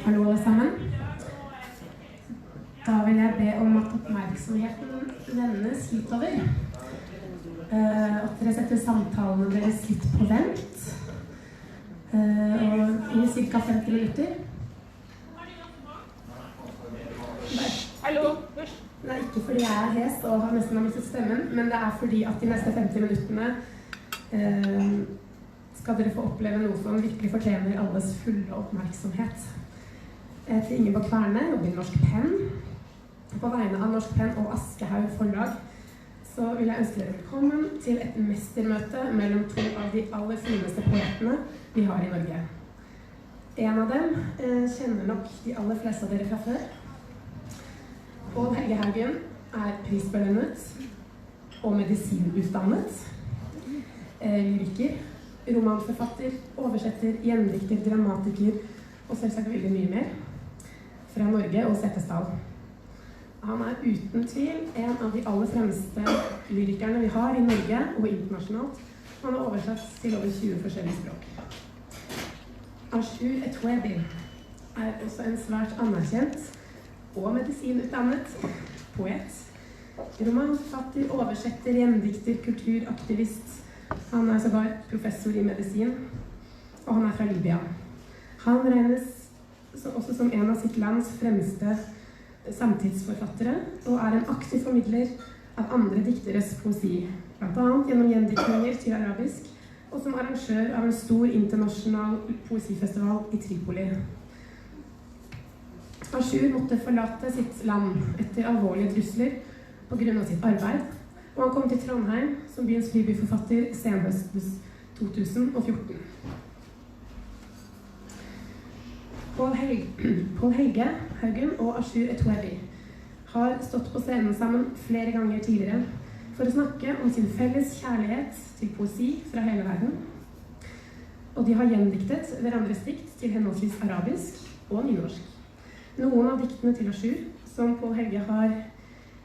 Hallo alle sammen. Da vil jeg be om at oppmerksomheten vendes hitover. At dere setter samtalene deres litt på vent. Og i ca. 50 minutter. Hallo! Det er ikke fordi jeg er hes og har nesten mistet stemmen, men det er fordi at de neste 50 minuttene skal dere få oppleve noe som virkelig fortjener alles fulle oppmerksomhet. Jeg heter Ingeborg Kverne, jobber i Norsk Penn. På vegne av Norsk Penn og Aschehoug forlag så vil jeg ønske dere velkommen til et mestermøte mellom to av de aller fineste poetene vi har i Norge. En av dem kjenner nok de aller fleste av dere fra før. Paal-Helge Haugen er prisbelønnet og medisinutdannet, lyriker, romanforfatter, oversetter, gjendikter, dramatiker og selvsagt veldig mye mer fra Norge og Setesdal. Han er uten tvil en av de aller fremste lyrikerne vi har i Norge og internasjonalt. Han er oversatt til over 20 forskjellige språk. Ashur Etwebi er også en svært anerkjent og medisinutdannet poet, romanforfatter, oversetter, gjendikter, kulturaktivist. Han er sågar professor i medisin, og han er fra Libya. Han regnes også som en av sitt lands fremste samtidsforfattere, og er en aktiv formidler av andre dikteres poesi, blant annet gjennom gjendiktninger til arabisk, og som arrangør av en stor internasjonal poesifestival i Tripoli. Ashur måtte forlate sitt land etter alvorlige trusler på grunn av sitt arbeid, og han kom til Trondheim som byens fribyforfatter senhøstes 2014. Paal-Helge Haugen og Ashur Etwebi har stått på scenen sammen flere ganger tidligere for å snakke om sin felles kjærlighet til poesi fra hele verden. Og de har gjendiktet hverandres dikt til henholdsvis arabisk og nynorsk. Noen av diktene til Ashur, som Paal-Helge har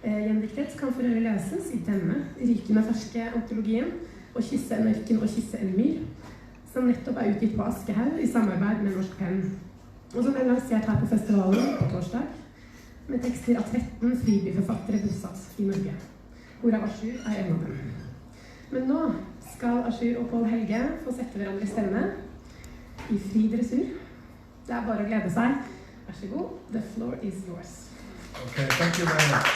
gjendiktet, kan for øvrig leses i denne rykende ferske antologien «Å kysse en ørken og kysse en myr», som nettopp er utgitt på Aschehoug i samarbeid med Norsk Penn, og som er lansert her på festivalen på torsdag, med tekster av 13 fribyforfattere bosatt i Norge, hvorav Ashur er en av dem. Men nå skal Ashur og Paal-Helge få sette hverandre i stevne i fri dressur. Det er bare å glede seg. Vær så god, the floor is yours. Okay, thank you very much.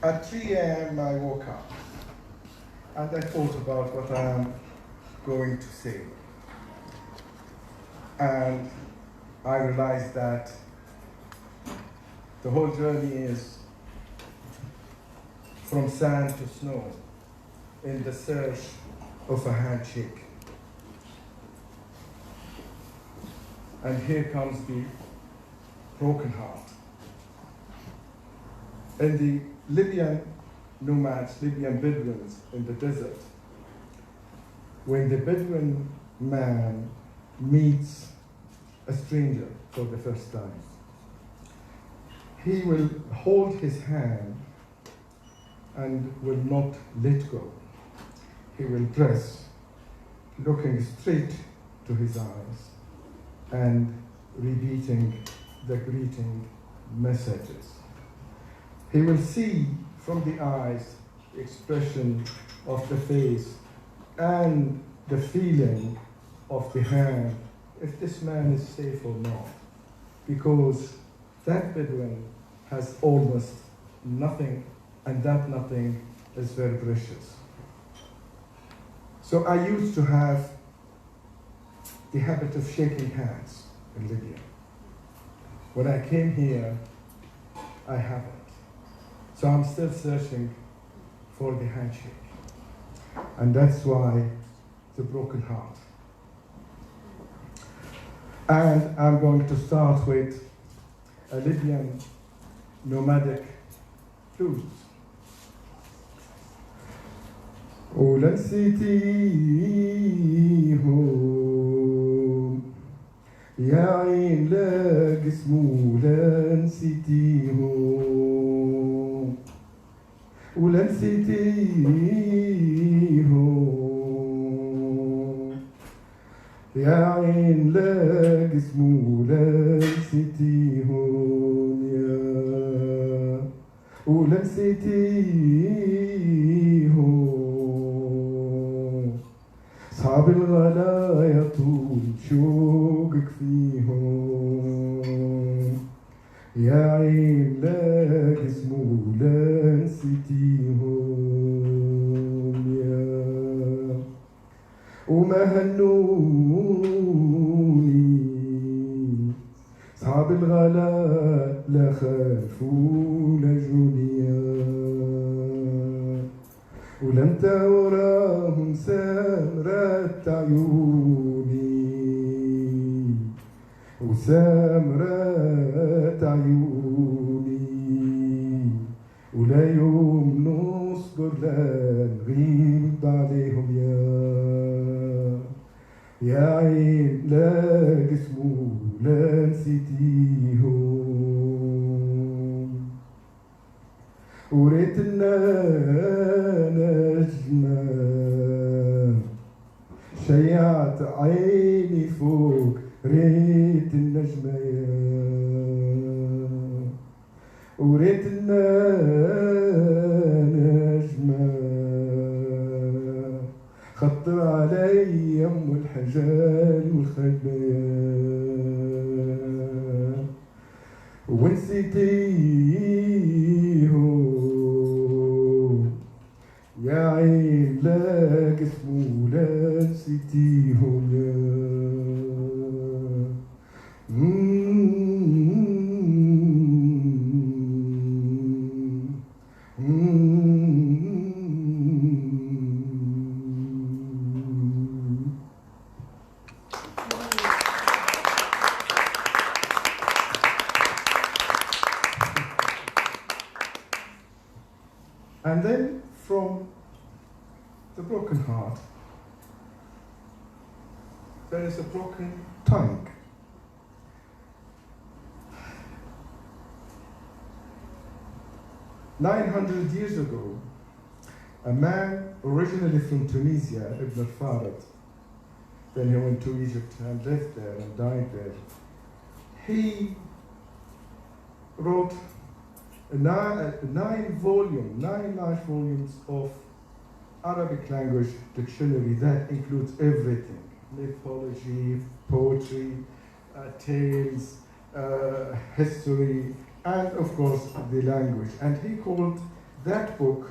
At 3 a.m. I woke up and I thought about what I am going to say. And I realized that the whole journey is from sand to snow in the search of a handshake. And here comes the broken heart. In the Libyan nomads, Libyan Bedouins in the desert, when the Bedouin man meets a stranger for the first time, he will hold his hand and will not let go. He will press, looking straight to his eyes and repeating the greeting messages. He will see from the eyes the expression of the face and the feeling of the hand, if this man is safe or not, because that Bedouin has almost nothing, and that nothing is very precious. So I used to have the habit of shaking hands in Libya. When I came here, I haven't. So I'm still searching for the handshake. And that's why the broken heart. And I'm going to start with a Libyan nomadic blues. ولنسيتيهم يا عين لا قسمو لنسيتيهم ولنسيتيهم يا عين لا جسمه لا نسيتيهم يا ولا نسيتيهم صعب الغلايا طول شوقك فيهم يا عين لا جسمه لا نسيتيهم يا وما هنوني صعب الغلا لا خافوا لجونيا ولا انت وراهم سامرات عيوني وسامرات عيوني ولا يوم نصبر لا نغيب عليهم يا عين لا جسمه لا نسيتيهم وريت نجمة شيعت عيني فوق ريت النجمة وريت نجمة خطر علي يم الحجال والخبايا ونسيتيهم يا عين لا جسمه لا نسيتيهم يا And then from the broken heart, there is a broken tongue. "900 years ago, a man originally from Tunisia, Ibn al-Farid, then he went to Egypt and lived there and died there. He wrote nine large volumes of Arabic language dictionary that includes everything: mythology, poetry, tales, history, and of course the language. And he called that book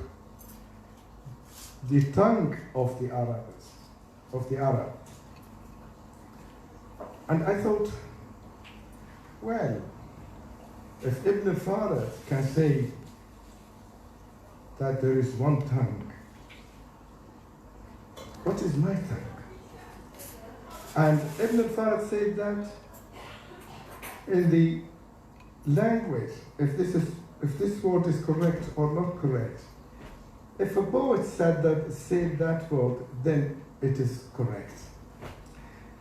the tongue of the Arabs, of the Arab. And I thought, well, if Ibn al-Farid can say that there is one tongue, what is my tongue? And Ibn al-Farid said that in the language, if this word is correct or not correct, if a poet said that word, then it is correct.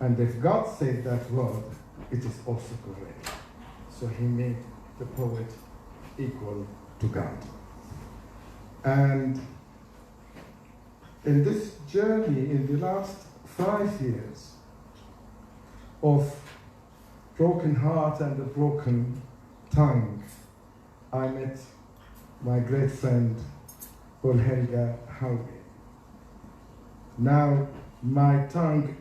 And if God said that word, it is also correct. So he made the poet equal to God. And in this journey, in the last 5 years of broken heart and a broken tongue, I met my great friend Paal-Helge Haugen. Now my tongue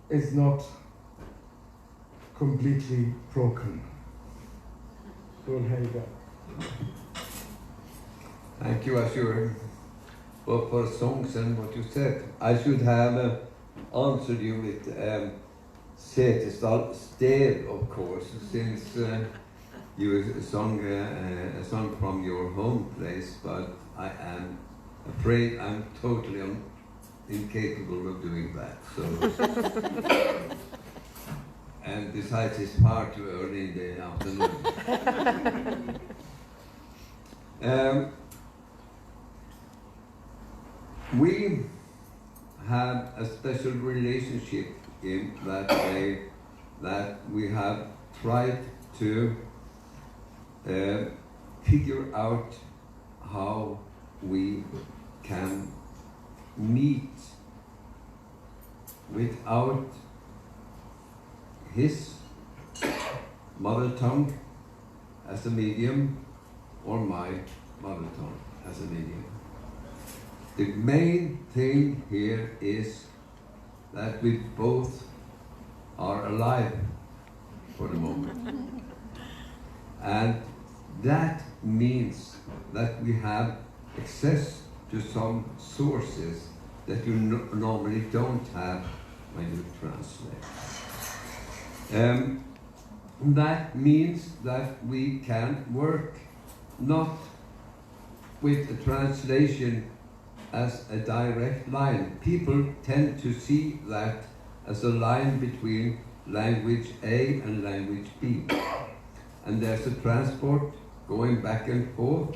is not completely broken. Paal-Helge. Thank you, Ashur, for songs and what you said. I should have answered you with sitt, stev, of course, since you sung a song from your home place, but I am afraid I'm totally incapable of doing that. So, and besides, it's far too early in the afternoon. We have a special relationship in that way that we have tried to figure out how we can meet without his mother tongue as a medium or my mother tongue as a medium. The main thing here is that we both are alive for the moment. And that means that we have access to some sources that you normally don't have when you translate. That means that we can work not with a translation as a direct line. People tend to see that as a line between language A and language B. And there's a transport going back and forth,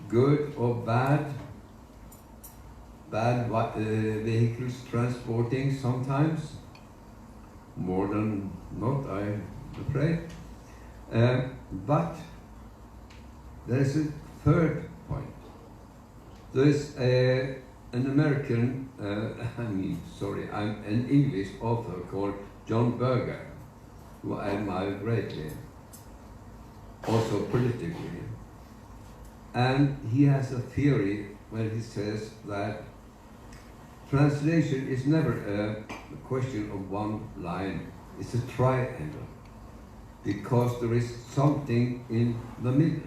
good or bad vehicles transporting sometimes, more than not, I'm afraid. But there's a third point. There's an American, an English author called John Berger, who I admire greatly, also politically. And he has a theory where he says that translation is never a question of one line, it's a triangle, because there is something in the middle.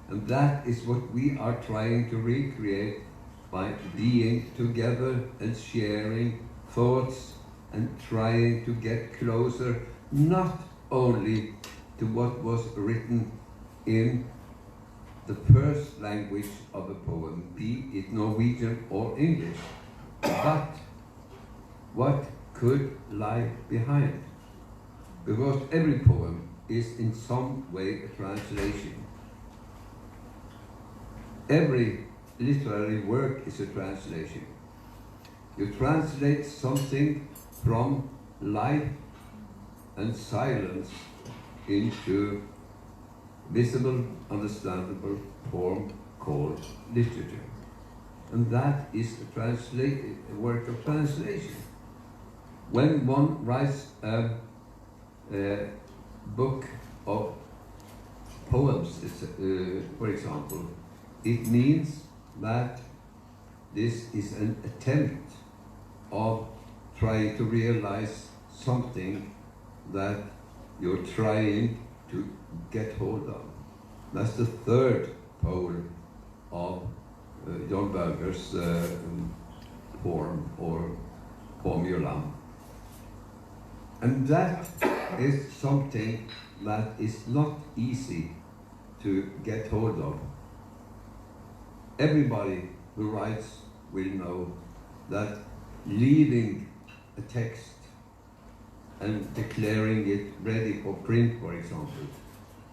And that is what we are trying to recreate by being together and sharing thoughts and trying to get closer, not only to what was written in the first language of a poem, be it Norwegian or English, but what could lie behind. Because every poem is in some way a translation. Every literary work is a translation. You translate something from life and silence into visible, understandable form called literature. And that is a work of translation. When one writes a book of poems, for example, it means that this is an attempt of trying to realize something that you're trying to get hold of. That's the third pole of John Berger's form or formula. And that is something that is not easy to get hold of. Everybody who writes will know that leaving a text and declaring it ready for print, for example,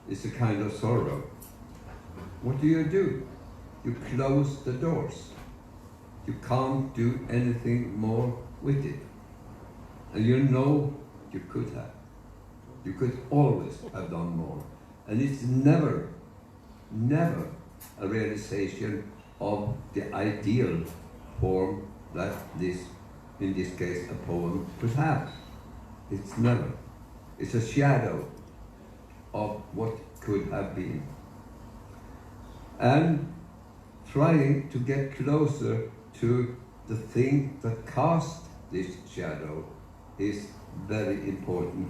is a kind of sorrow. What do? You close the doors. You can't do anything more with it. And you know you could have. You could always have done more. And it's never a realization of the ideal form that this, in this case, a poem could have. It's never. It's a shadow of what could have been. And trying to get closer to the thing that cast this shadow is very important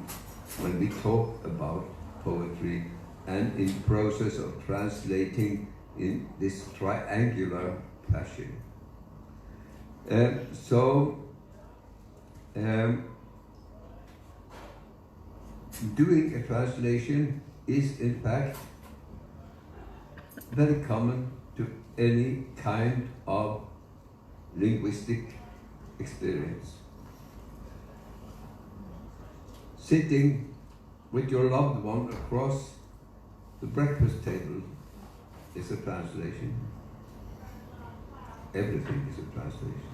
when we talk about poetry and in process of translating in this triangular fashion. Doing a translation is in fact very common to any kind of linguistic experience. Sitting with your loved one across the breakfast table is a translation. Everything is a translation.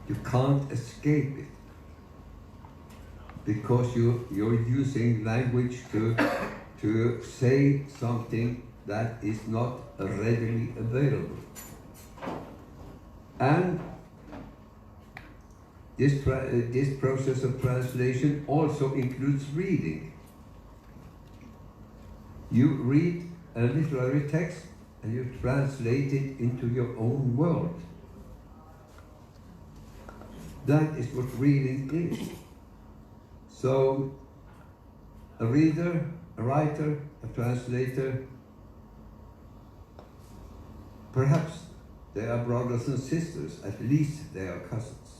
You can't escape it because you're using language to say something that is not readily available. And This process of translation also includes reading. You read a literary text and you translate it into your own world. That is what reading is. So, a reader, a writer, a translator, perhaps they are brothers and sisters, at least they are cousins.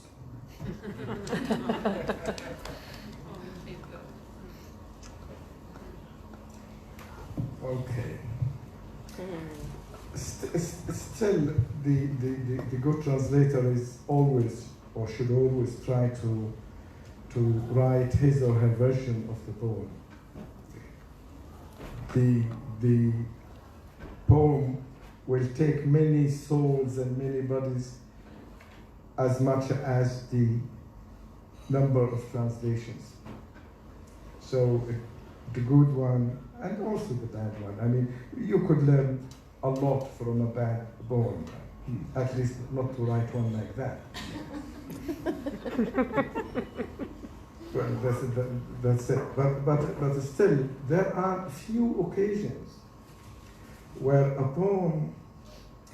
Okay. Still, the good translator is always, or should always, try to write his or her version of the poem. The poem will take many souls and many bodies as much as the number of translations. So the good one and also the bad one. I mean, you could learn a lot from a bad poem, at least not to write one like that. Well, that's it. But still, there are few occasions where a poem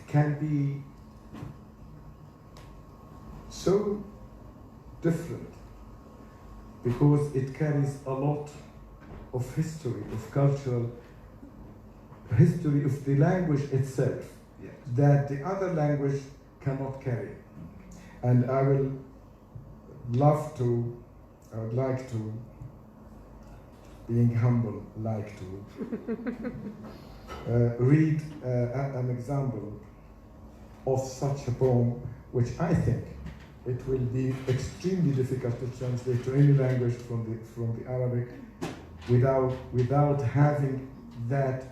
can be so different because it carries a lot of history, of cultural history of the language itself, Yes. that the other language cannot carry. And I would like to, being humble, read an example of such a poem, which I think it will be extremely difficult to translate to any language from the Arabic without having that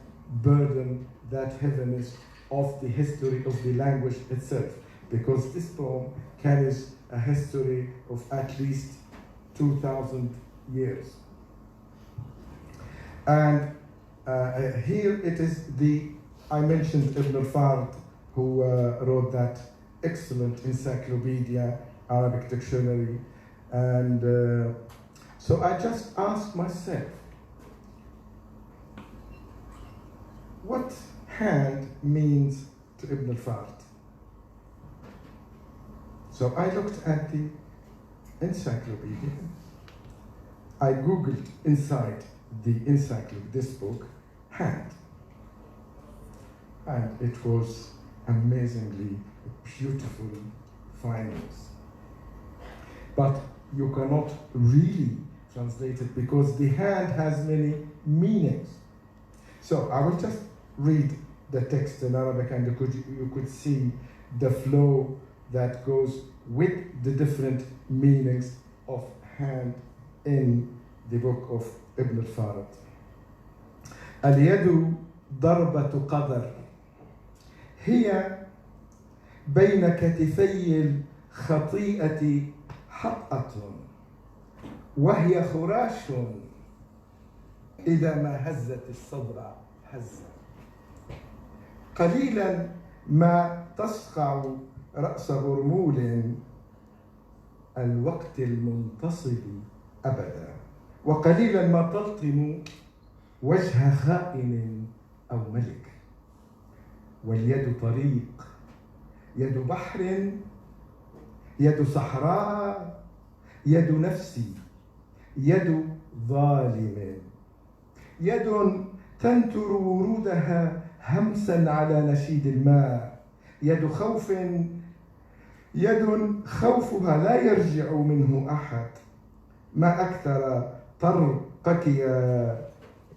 burden, that heaviness of the history of the language itself, because this poem carries a history of at least 2,000 years. And here it is I mentioned Ibn al-Fard, who wrote that excellent encyclopedia, Arabic dictionary. And so I just asked myself, what hand means to Ibn al-Fard? So I looked at the encyclopedia. I Googled inside the encyclopedia, this book, hand. And it was amazingly beautiful findings. But you cannot really translate it because the hand has many meanings. So I will just read the text in Arabic, and you could see the flow that goes with the different meanings of hand in the book of Ibn al-Fard. اليد ضربة قدر هي بين كتفي الخطيئة حطأة وهي خراش إذا ما هزت الصدر هزة قليلا ما تصقع رأس غرمول الوقت المنتصب أبدا وقليلا ما تلطم وجه خائن أو ملك واليد طريق يد بحر يد صحراء يد نفسي يد ظالم يد تنتر ورودها همسا على نشيد الماء يد خوف يد خوفها لا يرجع منه أحد ما أكثر طرقك يا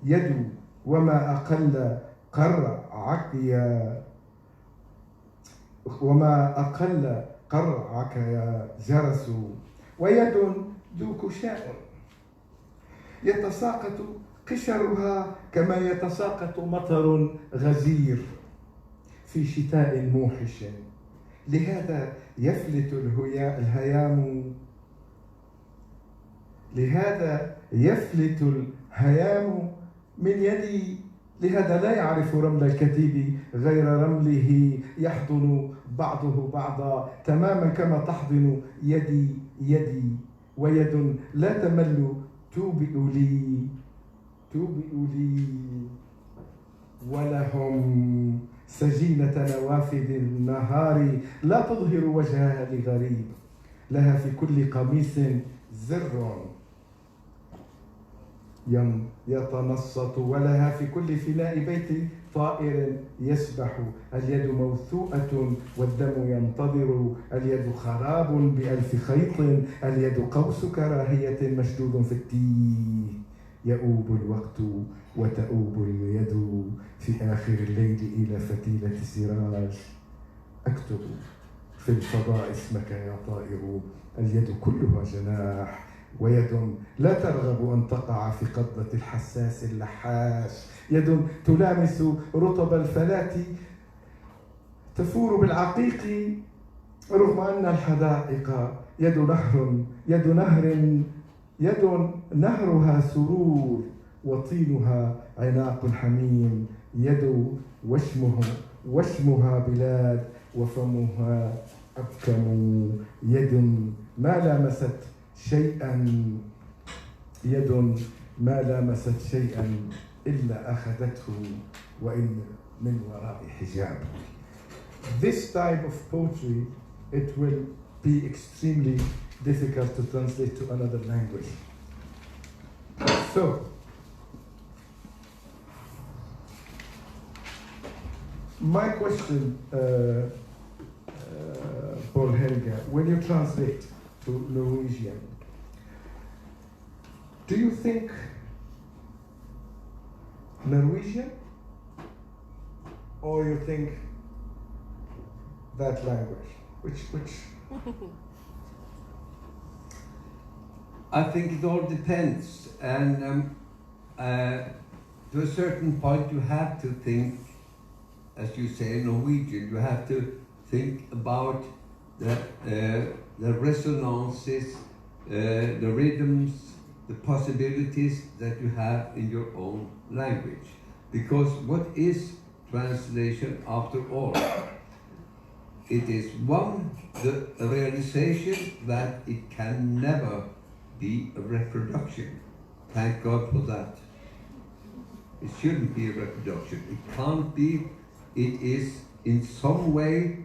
يد وما أقل قرعك يا وما أقل قرعك يا جرس ويد ذو كشاء يتساقط قشرها كما يتساقط مطر غزير في شتاء موحش لهذا يفلت الهيام لهذا يفلت الهيام من يدي لهذا لا يعرف رمل الكتيب غير رمله يحضن بعضه بعضا تماما كما تحضن يدي يدي ويد لا تمل توبئ لي ولهم سجينة نوافذ النهار لا تظهر وجهها لغريب لها في كل قميص زر يتنصت ولها في كل فناء بيت طائر يسبح اليد موثوءة والدم ينتظر اليد خراب بألف خيط اليد قوس كراهية مشدود في التيه يؤوب الوقت وتؤوب اليد في آخر الليل إلى فتيلة سراج أكتب في الفضاء اسمك يا طائر اليد كلها جناح ويد لا ترغب أن تقع في قبضة الحساس اللحاش يد تلامس رطب الفلاة تفور بالعقيق رغم أن الحدائق يد نهرها سرور وطينها عناق حميم يد وشمها بلاد وفمها أبكم يد ما لامست شيئا إلا أخذته وإن من وراء حجاب. This type of poetry, it will be extremely difficult to translate to another language. So, my question, Paal-Helge, when you translate to Norwegian, do you think Norwegian or you think that language? Which? I think it all depends, and to a certain point you have to think, as you say in Norwegian, you have to think about the resonances, the rhythms, the possibilities that you have in your own language. Because what is translation after all? It is the realization that it can never be a reproduction. Thank God for that. It shouldn't be a reproduction. It can't be. It is in some way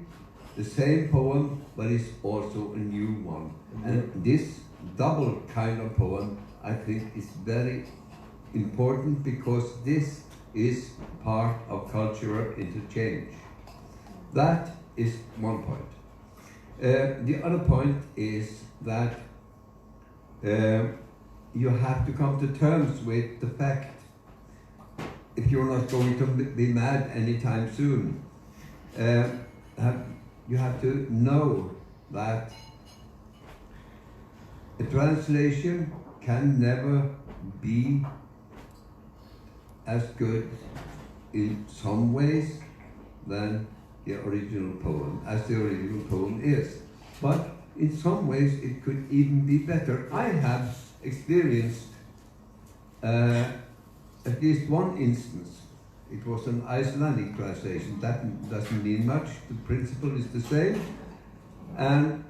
the same poem, but it's also a new one. And this double kind of poem, I think, is very important because this is part of cultural interchange. That is one point. The other point is that you have to come to terms with the fact, if you're not going to be mad anytime soon, you have to know that a translation can never be as good in some ways than the original poem, as the original poem is. But in some ways it could even be better. I have experienced at least one instance. It was an Icelandic translation. That doesn't mean much. The principle is the same. And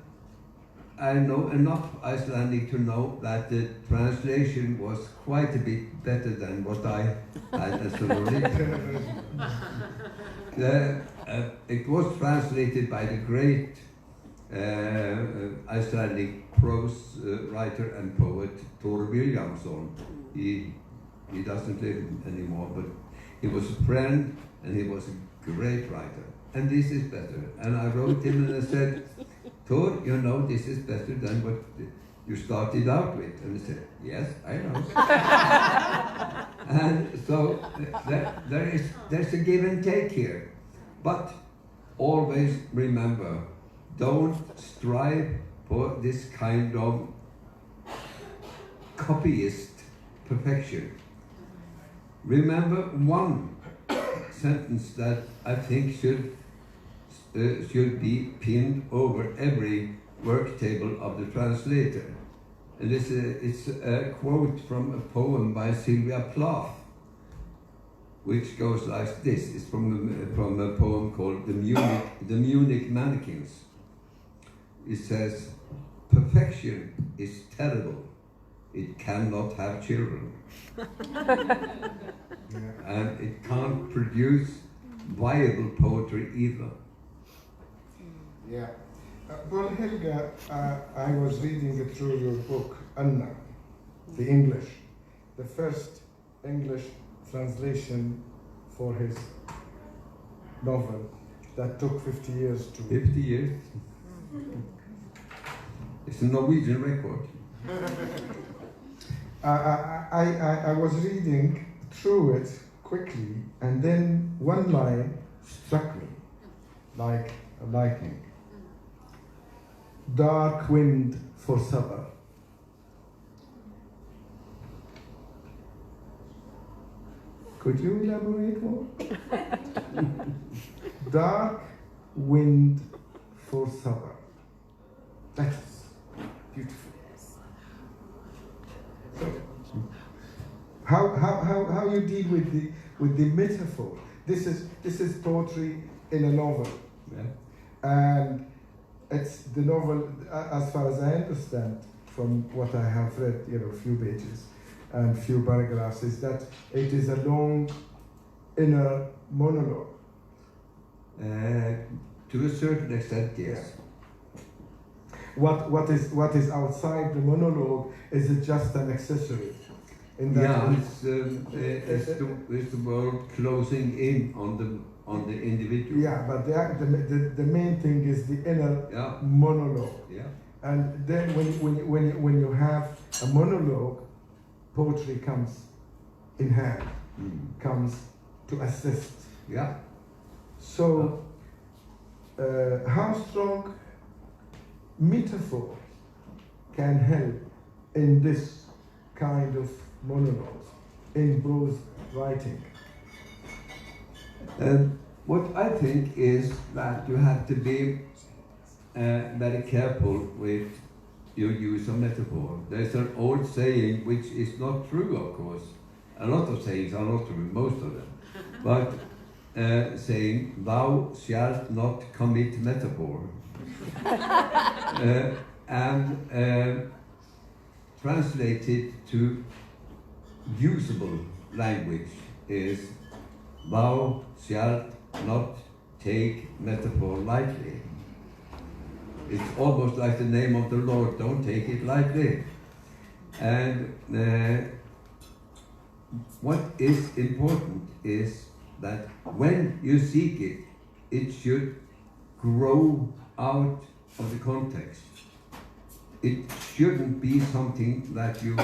I know enough Icelandic to know that the translation was quite a bit better than what I had as an original. It was translated by the great Icelandic prose writer and poet Thor Vilhjálmsson. He doesn't live anymore, but he was a friend and he was a great writer. And this is better. And I wrote him and I said, Thor, you know this is better than what you started out with. And he said, yes, I know. And so there's a give and take here. But always remember, don't strive for this kind of copyist perfection. Remember one sentence that I think should be pinned over every work table of the translator. And it's a quote from a poem by Sylvia Plath, which goes like this. It's from a poem called The Munich Mannequins. It says, perfection is terrible. It cannot have children. And it can't produce viable poetry either. Yeah. Paal-Helge, I was reading through your book, Anna, the English, the first English translation for his novel that took 50 years to... 50 years? It's a Norwegian record. I was reading through it quickly, and then one line struck me like a lightning. Dark wind for supper. Could you elaborate more? Dark wind for supper. That is beautiful. How you deal with the metaphor? This is poetry in a novel, Yeah. and it's the novel, as far as I understand from what I have read, a few pages and few paragraphs, is that it is a long inner monologue. To a certain extent, yes. What is outside the monologue is it just an accessory? In that Yeah, it's the world closing in on the individual. Yeah, but the main thing is the inner Yeah. monologue. Yeah. And then when you have a monologue, poetry comes in hand, comes to assist. Yeah. So, how strong metaphor can help in this kind of monologues, in prose writing? What I think is that you have to be very careful with your use of metaphor. There's an old saying, which is not true, of course. A lot of sayings are not true, most of them. But saying, thou shalt not commit metaphor. And translated to usable language is, thou shalt not take metaphor lightly. It's almost like the name of the Lord, don't take it lightly. And what is important is that when you seek it, it should grow out of the context. It shouldn't be something that you,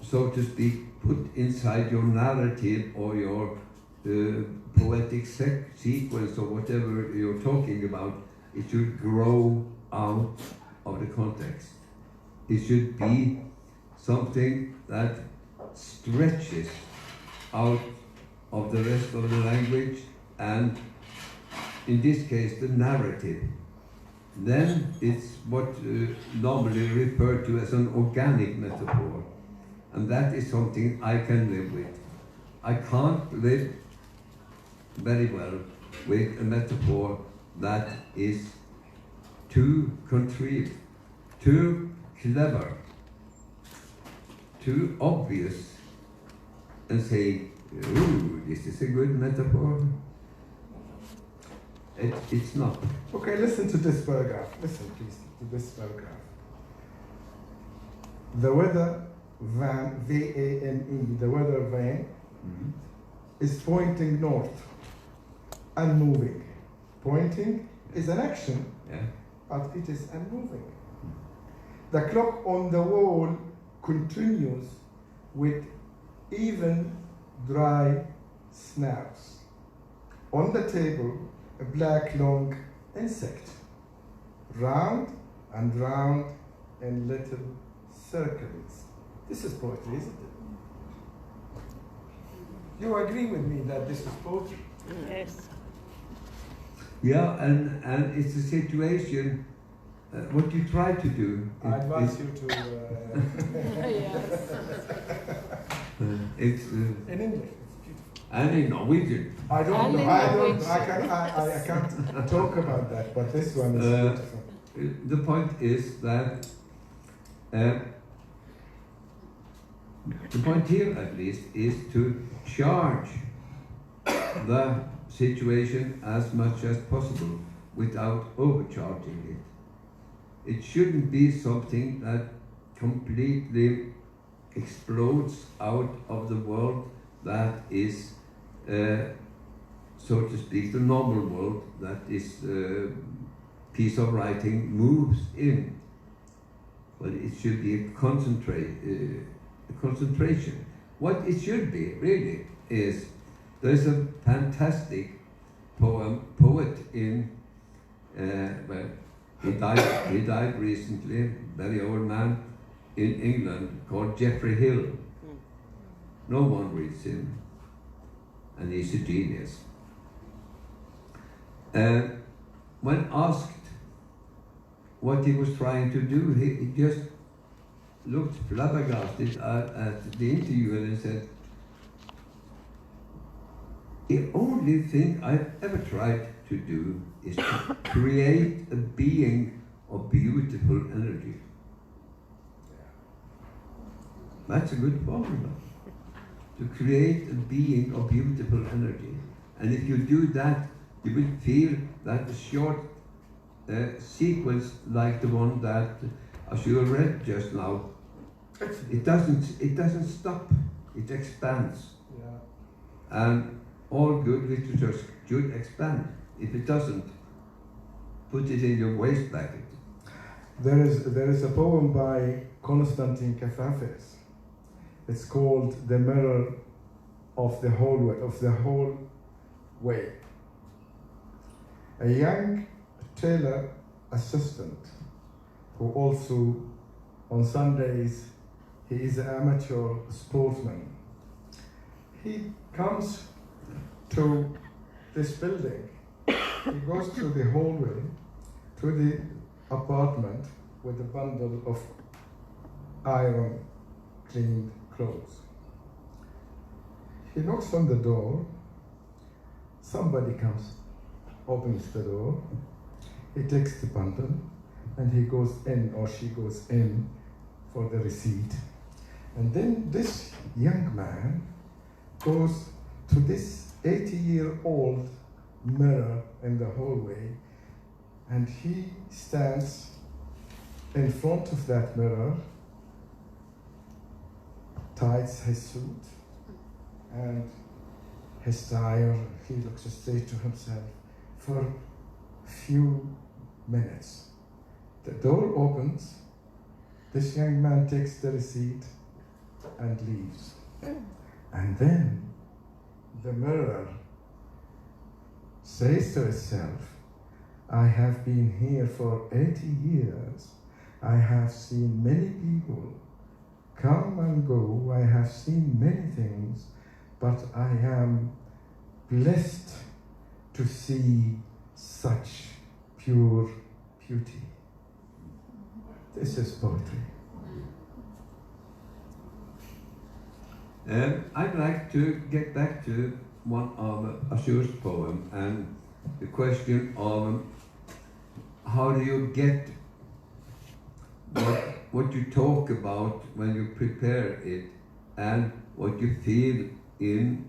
so to speak, put inside your narrative or your poetic sequence or whatever you're talking about. It should grow out of the context. It should be something that stretches out of the rest of the language and, in this case, the narrative. Then it's what normally referred to as an organic metaphor. And that is something I can live with. I can't live very well with a metaphor that is too contrived, too clever, too obvious, and say, ooh, this is a good metaphor. It's not. Okay, listen to this paragraph. Listen, please, to this paragraph. The weather van, V-A-N-E, the weather van, is pointing north and moving. Pointing is an action, but it is unmoving. The clock on the wall continues with even dry snaps. On the table, a black long insect, round and round in little circles. This is poetry, isn't it? You agree with me that this is poetry? Yes. Yeah, and it's a situation, what you try to do. I advise you to... It's in English. and in Norwegian. I don't know. I can't talk about that, but this one is beautiful. The point is that The point here, at least, is to charge the situation as much as possible without overcharging it. It shouldn't be something that completely explodes out of the world that is, so to speak, the normal world that this piece of writing moves in. But it should be a concentration. What it should be, really, is there's a fantastic poet in, well, he died recently, very old man, in England, called Geoffrey Hill. No one reads him, and he's a genius. When asked what he was trying to do, he just looked flabbergasted at the interviewer and said, "The only thing I've ever tried to do is to create a being of beautiful energy." That's a good formula. To create a being of beautiful energy. And if you do that, you will feel that a short sequence like the one that Ashur read just now, it doesn't stop, it expands. Yeah. And all good literature should expand. If it doesn't, put it in your waste basket. There is a poem by Constantine Kafafis. It's called "The Mirror of the Whole Way." A young tailor assistant who also on Sundays he is an amateur sportsman. He comes to this building. He goes to the hallway to the apartment with a bundle of iron cleaned clothes. He knocks on the door. Somebody comes, opens the door. He takes the bundle and he goes in, or she goes in for the receipt. And then this young man goes to this 80-year-old mirror in the hallway, and he stands in front of that mirror, ties his suit and his tie. He looks straight to himself for a few minutes. The door opens, this young man takes the receipt and leaves. And then the mirror says to itself, "I have been here for 80 years. I have seen many people come and go. I have seen many things, but I am blessed to see such pure beauty." This is poetry. I'd like to get back to one of Ashur's poem and the question of how do you get what you talk about when you prepare it and what you feel in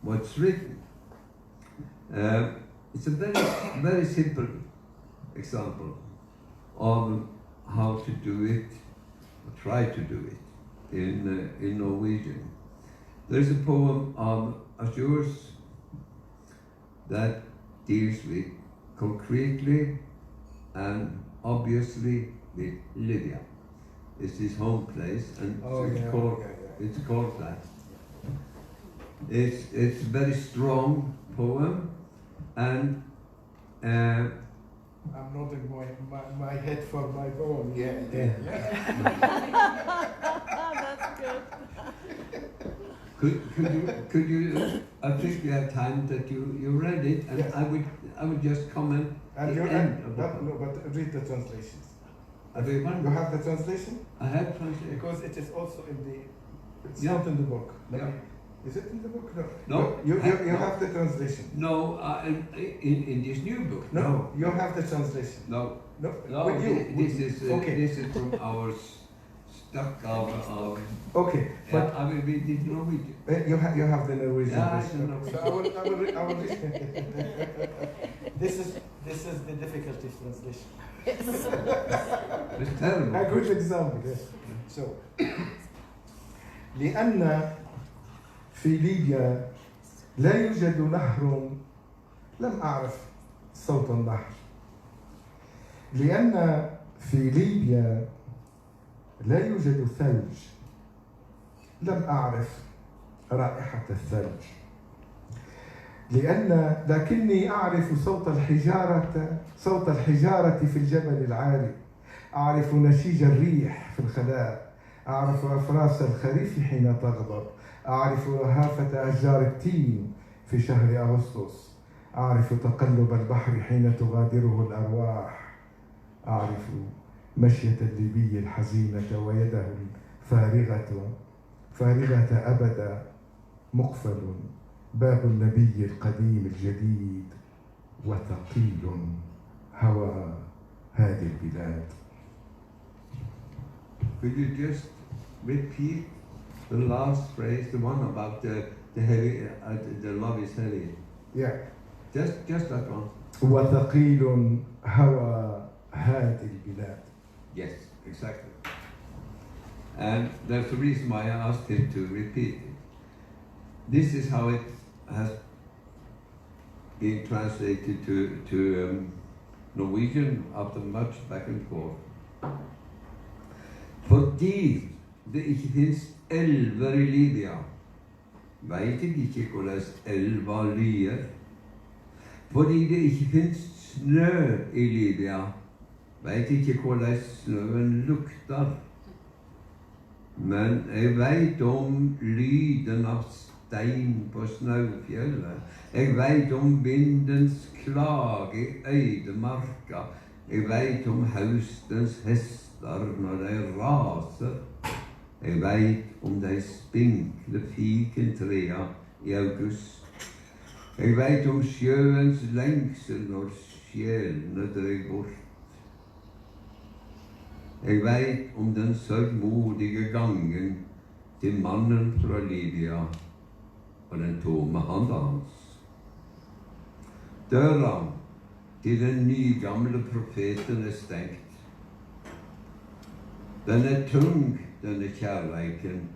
what's written. It's a very simple example of how to do it, or try to do it in Norwegian. There's a poem of Ashur's that deals with concretely and obviously with Libya. It's his home place, and it's called that. It's a very strong poem, and I'm nodding my head for my poem. Yeah. That's good. Could you? I think we have time that you read it, and yes. I would just comment. And the end of the poem. no, but read the translations. Everyone? You have the translation? I have translation. Because it is also in the. It's Yeah. not in the book. Yeah. Is it in the book? No. No. You No. have the translation. No, in this new book. No, you have the translation. No. No. No, With you. this is Okay. this is from our stock of Okay, but I will read it in Norwegian. you have the Norwegian Yeah, version. I know. So I will read. This is the difficulty of translation. It's terrible. A good example. Yes. So لأن في ليبيا لا يوجد نهر لم أعرف صوت النهر. لأن في ليبيا لا يوجد ثلج لم أعرف رائحة الثلج. لكني أعرف صوت الحجارة في الجبل العالي. أعرف نشيج الريح في الخلاء. أعرف أفراس الخريف حين تغضب. أعرف رهافة أشجار التين في شهر أغسطس. أعرف تقلب البحر حين تغادره الأرواح. أعرف مشية الليبي الحزينة ويده فارغة أبدا مقفل باب النبي القديم الجديد وثقيل هوى هذه البلاد. Could you just repeat the last phrase, the one about the heavy, the love is heavy? Yeah. Just that one. وثقيل هوى هذه البلاد. Yes, exactly. And that's the reason why I asked him to repeat it. This is how it has been translated to Norwegian after much back and forth. Fordi det ikke finnes elver i Libya, vet jeg ikke hvordan elva lyer. Fordi det ikke finnes snø i Libya, vet jeg ikke hvordan snøen lukter. Men jeg vet om lyden av stein på snaufjellet. Jeg vet om vindens klage i øydemarka. Jeg vet om haustens hester når de raser. Jeg vet om de spinkle fikentrea i august. Jeg vet om sjøens lengsel når sjelene dreg bort. Jeg vet om den sørgmodige gangen til mannen fra Libya og den tomme handa hans. Døra til den nygamle profeten er stengt. Den er tung, denne kjærleiken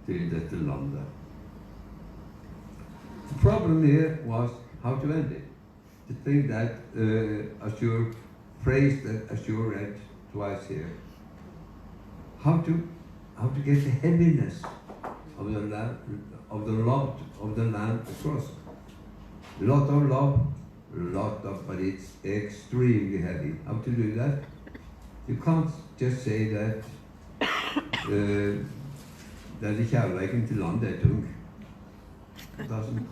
til dette landet. The problem here was how to end it. The thing that Ashur phrase that Ashur read twice here. How to get the heaviness of the land, of the love of the land across. Lot of love, but it's extremely heavy. How to do that? You can't just say that that the kjærleiken til landet er tung. It doesn't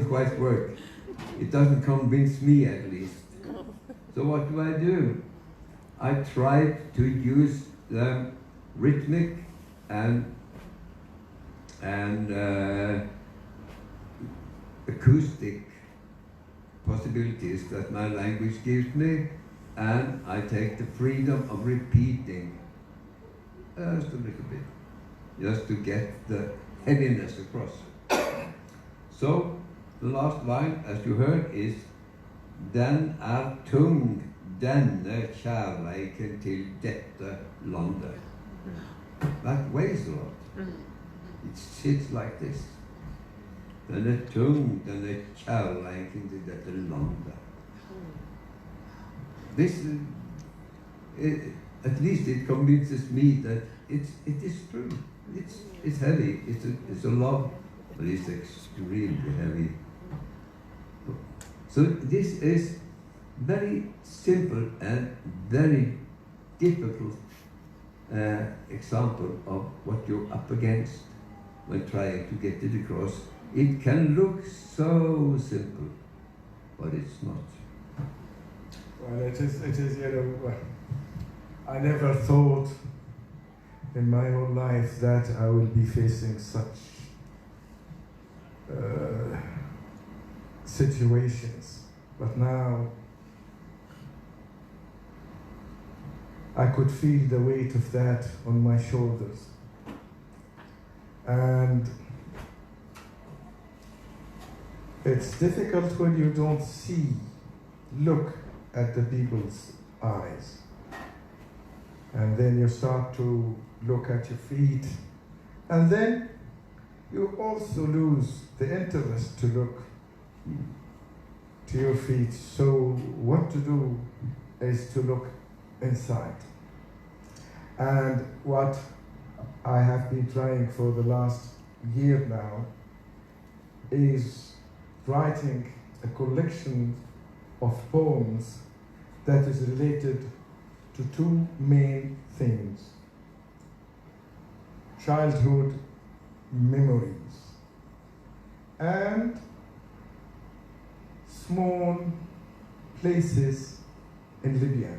quite work. It doesn't convince me, at least. So what do? I tried to use the rhythmic and acoustic possibilities that my language gives me, and I take the freedom of repeating just a little bit, just to get the heaviness across. So the last line, as you heard, is "Den tung, denne kjærleiken til dette landet." That weighs a lot. It sits like this. Den tung, denne kjærleiken til dette landet. This, at least it convinces me that it is true. It's heavy. It's a love, but it's extremely heavy. So this is very simple and very difficult example of what you're up against when trying to get it across. It can look so simple, but it's not. Well, it is, I never thought in my whole life that I will be facing such situations. But now I could feel the weight of that on my shoulders. And it's difficult when you don't look at the people's eyes. And then you start to look at your feet. And then you also lose the interest to look to your feet. So what to do is to look inside. And what I have been trying for the last year now is writing a collection of poems that is related to two main things: childhood memories and small places in Libya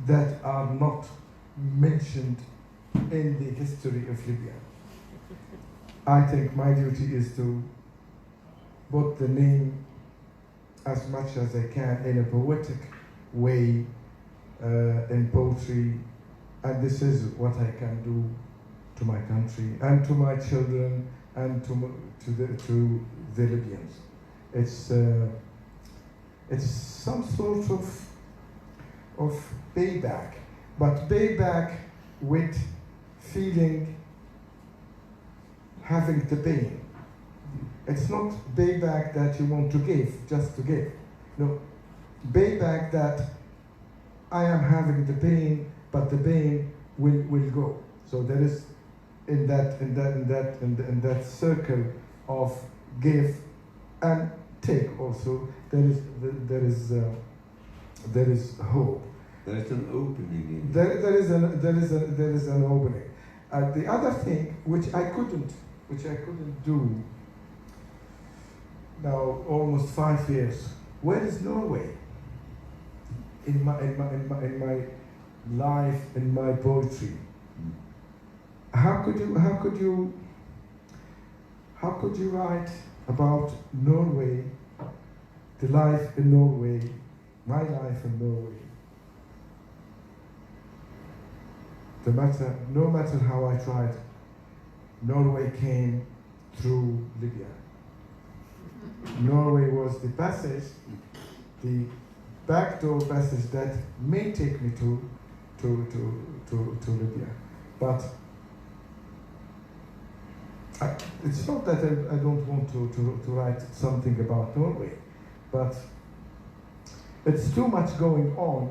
that are not mentioned in the history of Libya. I think my duty is to put the name as much as I can in a poetic way in poetry, and this is what I can do to my country and to my children and to the Libyans. It's some sort of payback, but payback with feeling, having the pain. It's not payback that you want to give, just to give. No, payback that I am having the pain, but the pain will go. So there is in that circle of give and take also there is hope. There is an opening. There is an opening. The other thing which I couldn't do now almost 5 years. Where is Norway in my life, in my poetry? How could you write about Norway, the life in Norway, my life in Norway? No matter how I tried, Norway came through Libya. Norway was the passage, the backdoor passage that may take me to Libya. But it's not that I don't want to write something about Norway, but it's too much going on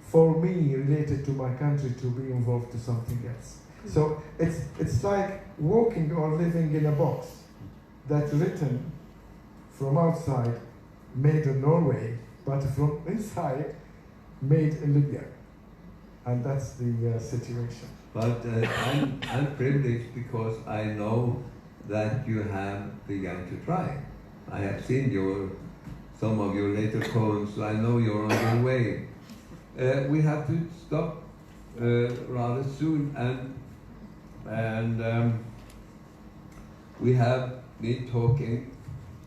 for me related to my country to be involved to something else. So it's like walking or living in a box that's written from outside, made in Norway, but from inside, made in Libya. And that's the situation. But I'm privileged because I know that you have begun to try. I have seen some of your later poems, so I know you're on your way. We have to stop rather soon, and we have been talking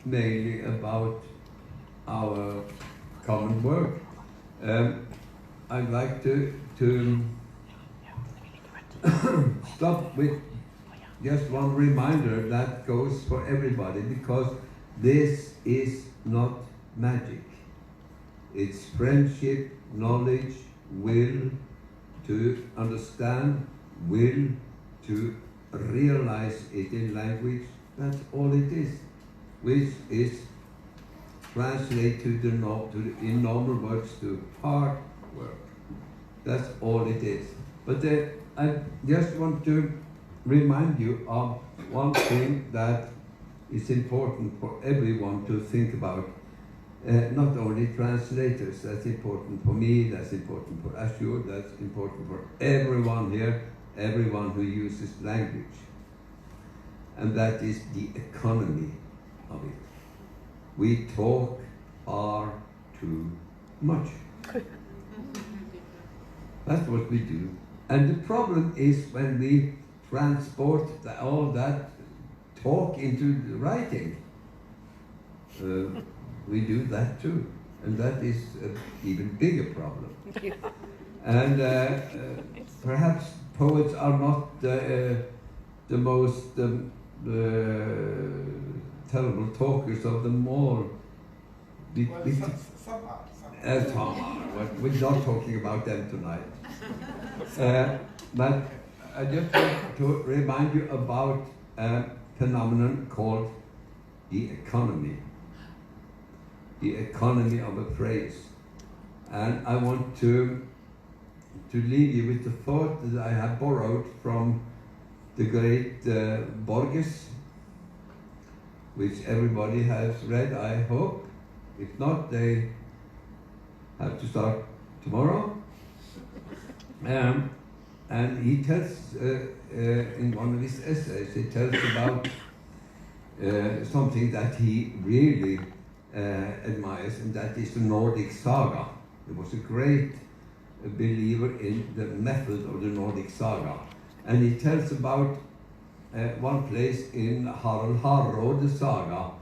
mainly about our common work. I'd like to stop with just one reminder that goes for everybody, because this is not magic. It's friendship, knowledge, will to understand, will to realize it in language. That's all it is, which is translated in normal words to hard work. That's all it is. But I just want to remind you of one thing that is important for everyone to think about. Not only translators, that's important for me, that's important for Ashur, that's important for everyone here, everyone who uses language. And that is the economy of it. We talk too much. That's what we do. And the problem is when we transport all that talk into writing. We do that too, and that is an even bigger problem. And perhaps poets are not the most terrible talkers of them all. Some are. We're not talking about them tonight. But I just want to remind you about a phenomenon called the economy of a phrase. And I want to leave you with the thought that I have borrowed from the great Borges, which everybody has read, I hope. If not, they have to start tomorrow. And he tells, in one of his essays, he tells about something that he really admires, and that is the Nordic saga. He was a great believer in the method of the Nordic saga. And he tells about one place in Harald Hardrad saga,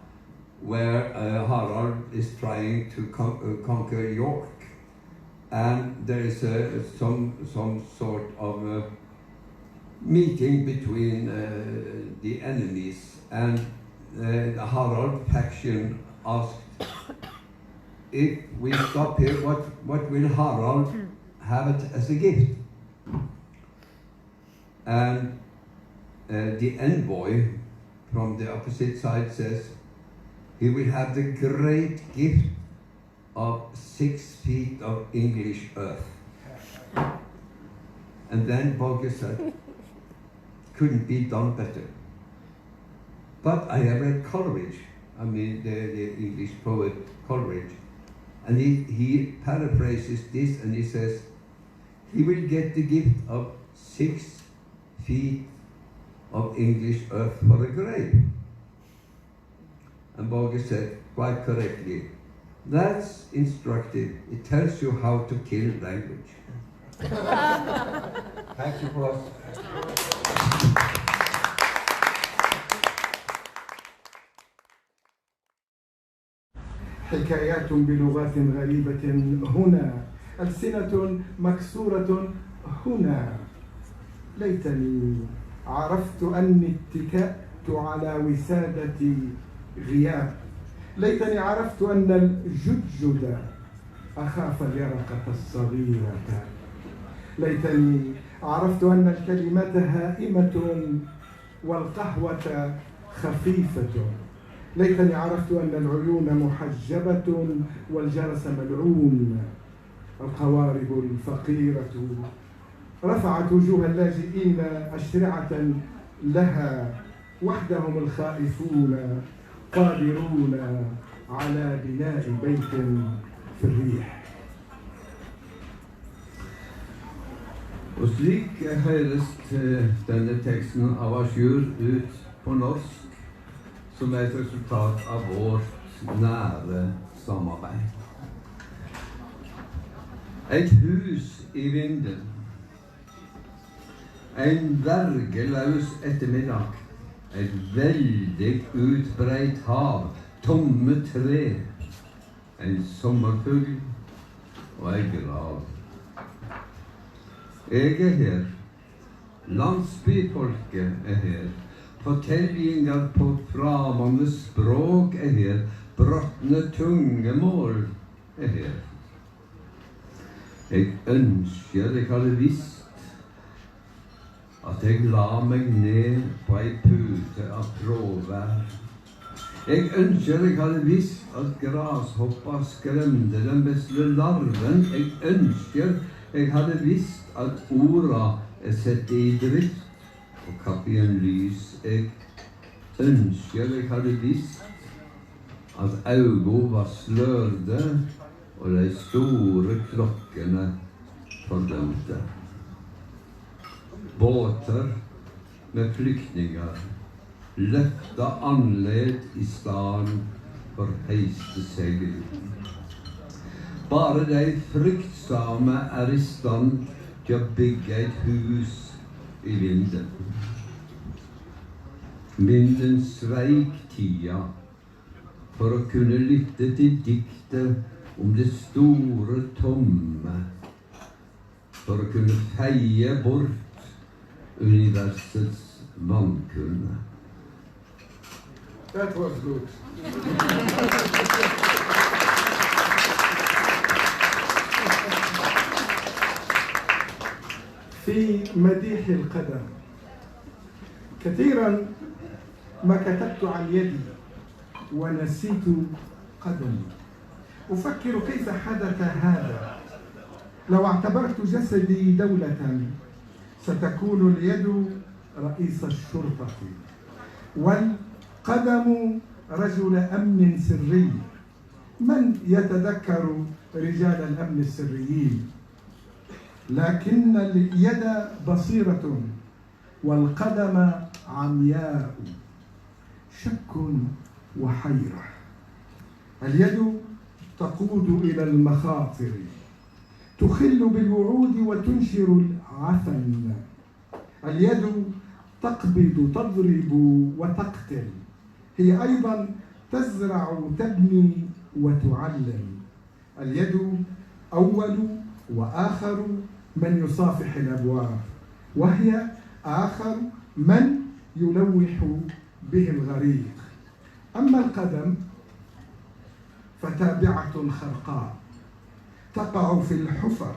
where Harald is trying to conquer York. And there is some sort of meeting between the enemies, and the Harald faction asked, if we stop here, what will Harald have it as a gift? And the envoy from the opposite side says, he will have the great gift of 6 feet of English earth. And then Borges said, couldn't be done better. But I have read Coleridge, I mean the English poet Coleridge, and he paraphrases this and he says, he will get the gift of 6 feet of English earth for a grave. And Borges said, quite correctly, that's instructive. It tells you how to kill language. Thank you for us. حكايات بلغات غريبة هنا، ألسنة مكسورة هنا. ليتني عرفت أني اتكأت على وسادة غياب. ليتني عرفت أن الجدجد أخاف اليرقة الصغيرة. ليتني عرفت أن الكلمات هائمة والقهوة خفيفة. ليتني عرفت أن العيون محجبة والجرس ملعون. القوارب الفقيرة رفعت وجوه اللاجئين أشرعة لها. وحدهم الخائفون قادرون على بناء بيت في الريح. Og slik høres denne teksten av Ashur ut på norsk som et resultat av vårt nære samarbeid. Et hus i vinden, en vergeløs ettermiddag, et veldig utbreit hav, tomme tre, en sommerfugl og en grav. Jeg er her, landsbyfolket er her, fortellinger på framande språk er her, brotne tungemål er her. Jeg ønsker jeg hadde visst at jeg la meg ned på ei pute av trådvær. Jeg ønsker jeg hadde visst at grashoppa skremte den vesle larven. Jeg ønsker jeg hadde visst at orda er sett i drift og kapp i en lys. Jeg ønsker jeg hadde visst at augo var slørde og de store klokkene fordømte. Båter med flyktninger løfta anled i staden for heiste segl. Bare de fryktsame er i stand til å bygge et hus i vinden. Vinden sveik tida for å kunne lytte til diktet om det store tomme, for å kunne feie bort universets vannkunne. That was good. في مديح القدم كثيرا ما كتبت عن يدي ونسيت قدمي. أفكر كيف حدث هذا. لو اعتبرت جسدي دولة ستكون اليد رئيس الشرطة والقدم رجل أمن سري. من يتذكر رجال الأمن السريين؟ لكن اليد بصيرة والقدم عمياء، شك وحيرة. اليد تقود إلى المخاطر، تخل بالوعود وتنشر العفن. اليد تقبض، تضرب وتقتل. هي أيضا تزرع، تبني وتعلم. اليد أول وآخر من يصافح الأبواب، وهي آخر من يلوح به الغريق. أما القدم فتابعة خرقاء، تقع في الحفر،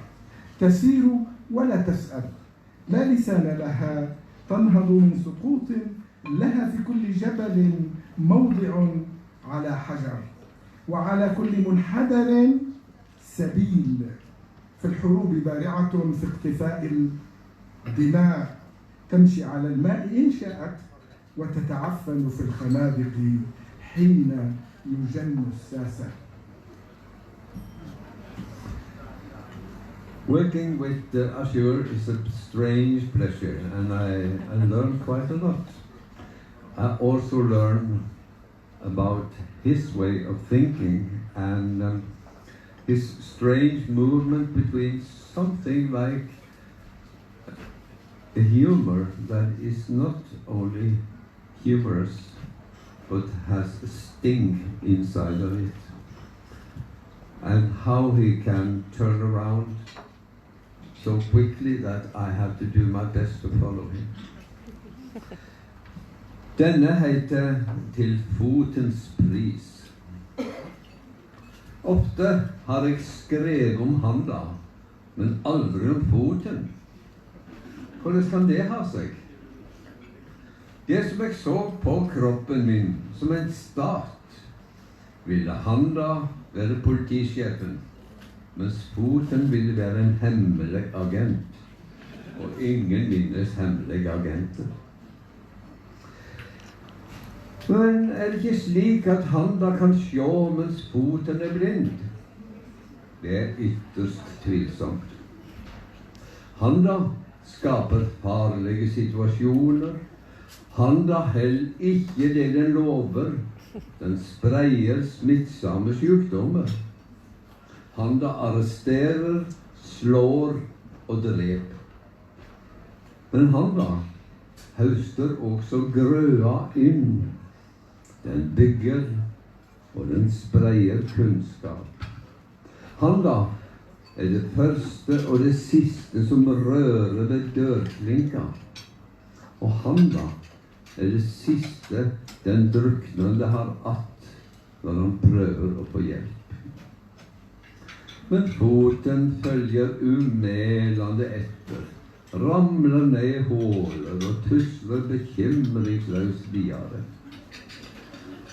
تسير ولا تسأل، لا لسان لها، تنهض من سقوط، لها في كل جبل موضع على حجر، وعلى كل منحدر سبيل. في الحروب بارعة، في اقتفاء الدماء، تمشي على الماء إن شاءت، وتتعفن في الخنادق حين يجن الساسة. Working with the Ashur is a strange pleasure, and I learn quite a lot. I also learn about his way of thinking and his strange movement between something like a humor that is not only humorous but has a sting inside of it, and how he can turn around so quickly that I have to do my best to follow him. Denne heter Til fotens pris. Ofte har jeg skrevet om handa, men aldri om foten. Hvordan kan det ha seg? Det som jeg så på kroppen min som en stat, ville handa være politisjefen, mens foten ville være en hemmelig agent, og ingen minnes hemmelige agenter. Men er det ikke slik at handa kan sjå mens foten er blind? Det er ytterst tvilsomt. Handa skaper farlige situasjoner. Handa held ikke det den lover. Den spreier smittsomme sykdommer. Handa arresterer, slår og dreper. Men handa høster også grøa inn. Den bygger, og den spreier kunnskap. Handa er det første og det siste som rører ved dørklinka. Og handa er det siste den druknende har att når han prøver å få hjelp. Men foten følger umælende etter, ramler ned i håler og tusler bekymringsløst videre.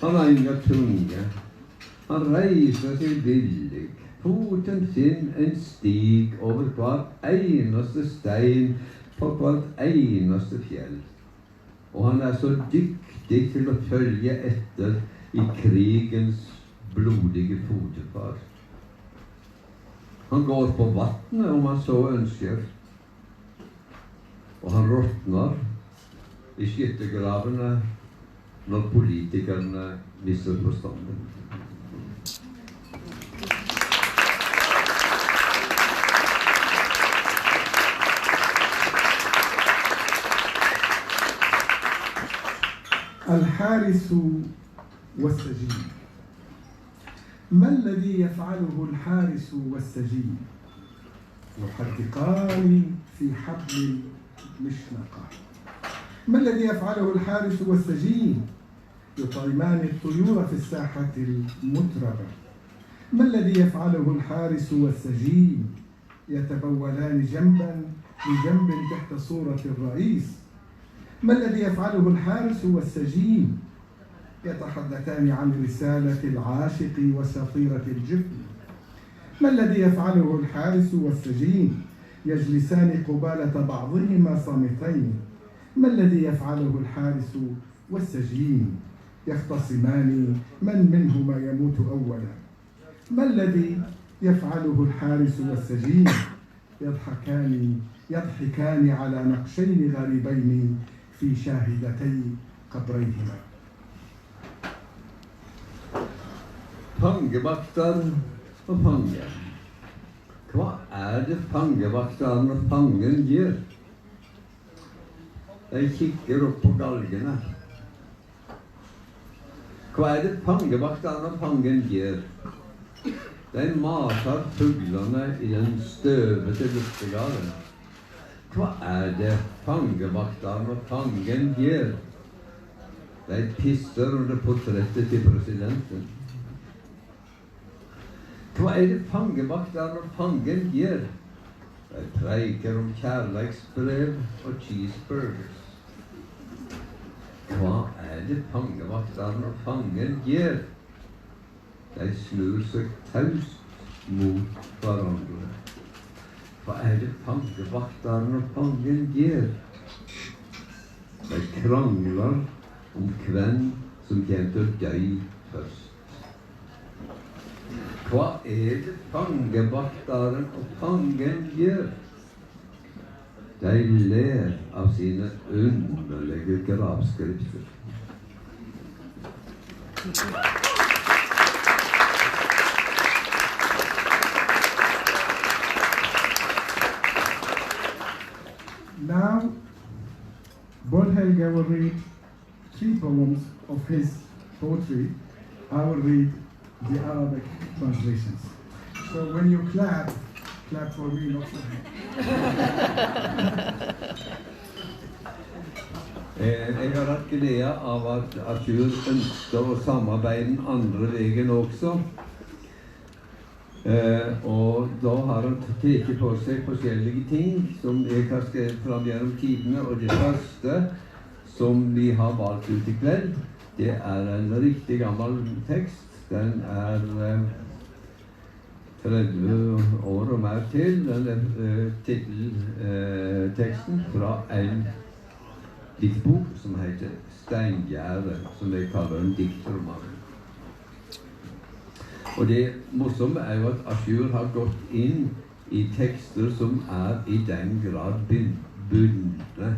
Han har ingen tunge, han reiser seg villig. Foten sin en stig over hver eneste stein på hvert eneste fjell. Og han er så dyktig til å følge etter i krigens blodige fotefar. Han går på vattnet om han så ønsker, og han råtner i skyttergravene når politikerne mister forstanden. الحارس والسجين. ما الذي يفعله الحارس والسجين؟ يحدقان في حبل المشنقة. ما الذي يفعله الحارس والسجين؟ يطعمان الطيور في الساحة المتربة. ما الذي يفعله الحارس والسجين؟ يتبولان جنبا بجنب تحت صورة الرئيس. ما الذي يفعله الحارس والسجين؟ يتحدثان عن رسالة العاشق وسطيرة الجبن. ما الذي يفعله الحارس والسجين؟ يجلسان قبالة بعضهما صامتين. ما الذي يفعله الحارس والسجين؟ يختصمان من منهما يموت أولا. ما الذي يفعله الحارس والسجين؟ يضحكان على نقشين غريبين في شاهدتي قبريهما. Fangevakteren og fangen. Hva det fangevakteren og fangen gjør? De kikker opp på galgene. Hva det fangevakteren og fangen gjør? De mater fuglene i den støvete luftegarden. Hva det fangevakteren og fangen gjør? De pisser under portrettet til presidenten. Hva det fangevakteren og fangen gjør? De preiker om kjærleiksbrev og cheeseburgers. Hva det fangevakteren og fangen gjør? De snur seg taust mot hverandre. Hva det fangevakteren og fangen gjør? De krangler om hvem som kommer til å dø først. Hva det fangevakteren og fangen gjør? De ler av sine underlige gravskrifter. Now, Paal-Helge will read 3 poems of his poetry. I will read the Arabic translations. So when you clap for me, not for him. Jeg har hatt glede av at Ashur ønsker å samarbeide den andre veien også. Og da har han tatt på seg forskjellige ting som jeg har skrevet fram gjennom tidene. Og det første som vi har valgt ut i kveld, det en riktig gammel tekst. Den 30 år og mer til. Den titelteksten fra en diktbok som heter Steingjerde, som jeg kaller en diktroman. Og det morsomme jo at Ashur har gått inn i tekster som i den grad bundet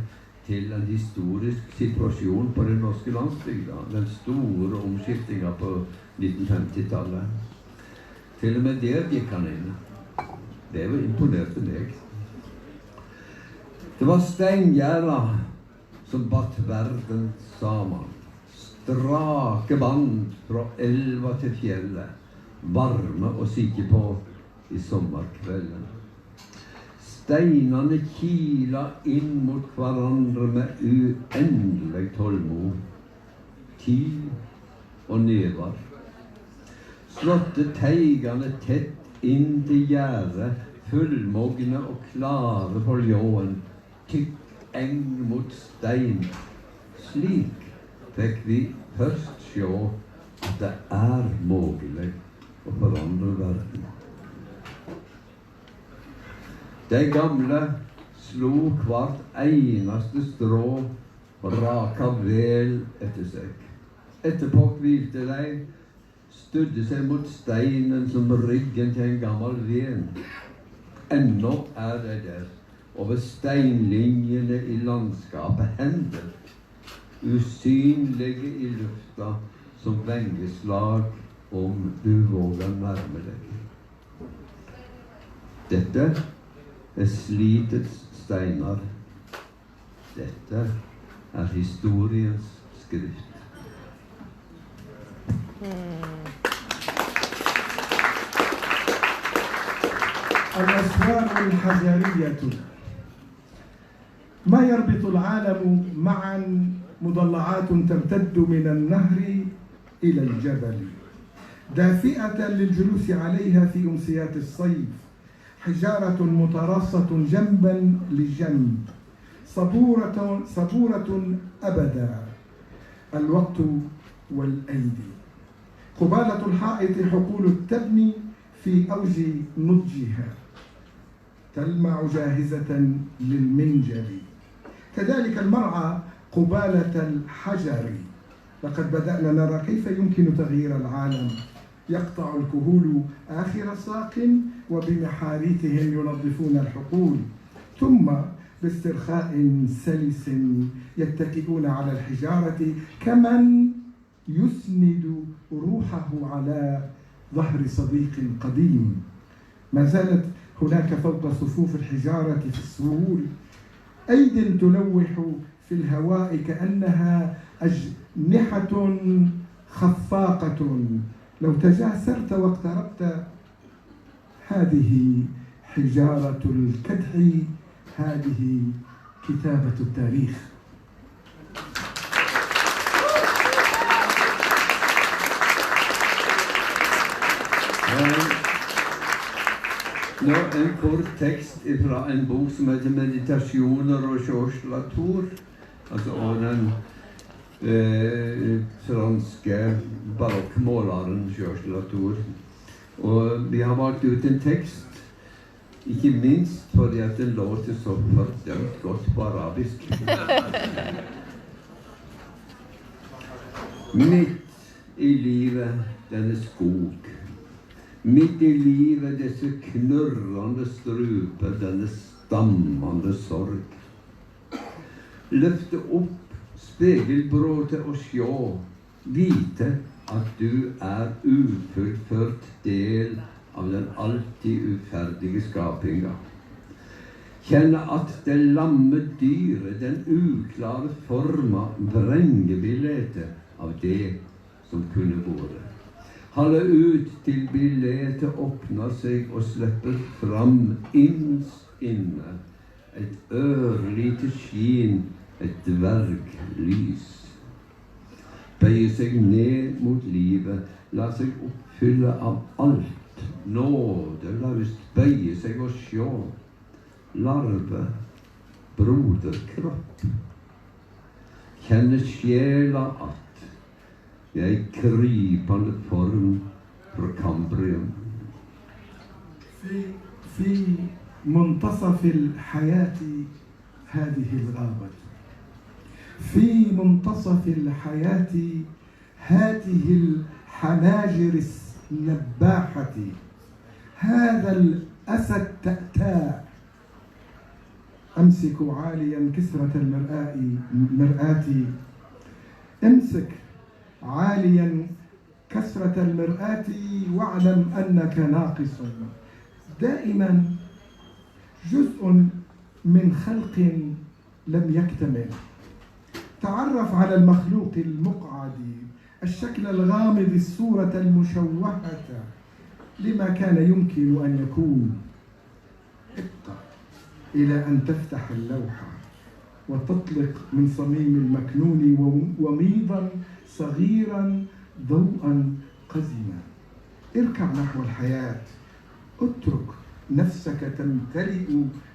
til en historisk situasjon på den norske landsbygda. Den store omskiftningen på 1950-tallet. Til og med der gikk han inn. Det var imponert meg. Det var steingjerda som batt verden sammen. Strake band fra elva til fjellet. Varme å sitte på i sommerkvelden. Steinene kila inn mot hverandre med uendelig tålmod. Tid og nevar. Slåtte teigene tett inn til gjerdet, fullmogne og klare på ljåen, tykk eng mot stein. Slik fikk vi først se at det mulig å forandre verden. De gamle slo hvert eneste strå og raka vel etter seg. Etterpå hvilte de, studde seg mot steinen som ryggen til en gammel ven. Ennå de der, over steinlinjene i landskapet, hender, usynlige i lufta, som vengeslag om du våger nærme deg. Dette slitets steiner. Dette historiens skrift. الأسوار الحجرية. ما يربط العالم معا مضلعات تمتد من النهر إلى الجبل، دافئة للجلوس عليها في أمسيات الصيف، حجارة متراصة جنبا لجنب، صبورة أبدا، الوقت والأيدي. قبالة الحائط حقول التبن في أوج نضجها، تلمع جاهزة للمنجل. كذلك المرعى قبالة الحجر. لقد بدأنا نرى كيف يمكن تغيير العالم. يقطع الكهول آخر ساق وبمحاريتهم ينظفون الحقول، ثم باسترخاء سلس يتكئون على الحجارة كمن يسند روحه على ظهر صديق قديم. ما زالت هناك فوق صفوف الحجارة في السهول أيد تلوح في الهواء كأنها أجنحة خفاقة. لو تجاسرت واقتربت، هذه حجارة الكدح، هذه كتابة التاريخ. Nå en kort tekst fra en bok som heter Meditasjoner og kjørslatur, altså av den franske barokkmåleren kjørslatur. Og vi har valgt ut en tekst, ikke minst fordi at den låter så fordømt godt på arabisk. Midt i livet denne skog, midt i livet disse knurrende struper, denne stammende sorg. Løfte opp spegelbråte og sjå, vite at du ufullført del av den alltid uferdige skapinga. Kjenne at det lamme dyret, den uklare forma, vrengebildet av det som kunne vært. Halde ut til bildet åpner seg og slipper fram innst inne. Et ørlite skin, et dverglys. Bøye seg ned mot livet, la seg oppfylle av alt. Nådeløst bøye seg og sjå. Larve, broderkropp. Kjenne sjela at jeg krypende form fra Kambrium. في منتصف الحياة هذه الغابة، في منتصف الحياة هذه الحناجر النباحة، هذا الأسد تأتاء. أمسك عاليا كسرة المرآة، امسك عاليا كسرة المرآة واعلم أنك ناقص. دائما جزء من خلق لم يكتمل. تعرف على المخلوق المقعد، الشكل الغامض، الصورة المشوهة لما كان يمكن أن يكون. ابقى إلى أن تفتح اللوحة وتطلق من صميم المكنون وميضا صغيرا ضوءا قزما. اركع نحو الحياة، اترك نفسك تمتلئ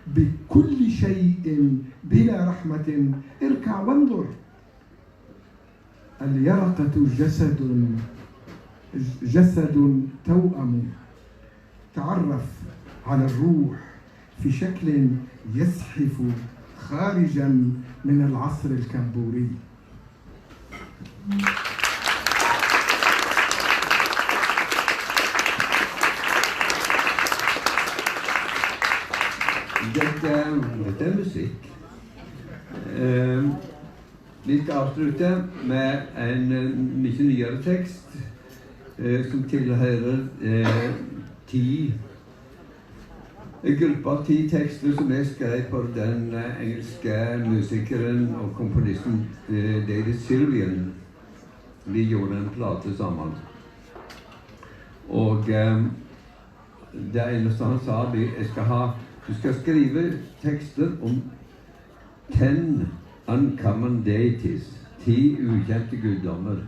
بكل شيء بلا رحمة. اركع وانظر. اليرقة جسد توأم. تعرف على الروح في شكل يزحف خارجا من العصر الكمبوري. Dette musikk. Vi skal avslutte med en mye nyere tekst som tilhører en gruppe av 10 tekster som jeg skrev for den engelske musikeren og komponisten David Sylvian. Vi gjorde en plate sammen. det eneste han sa, du skal skrive tekster om 10 uncommon deities, 10 ukjente guddommer.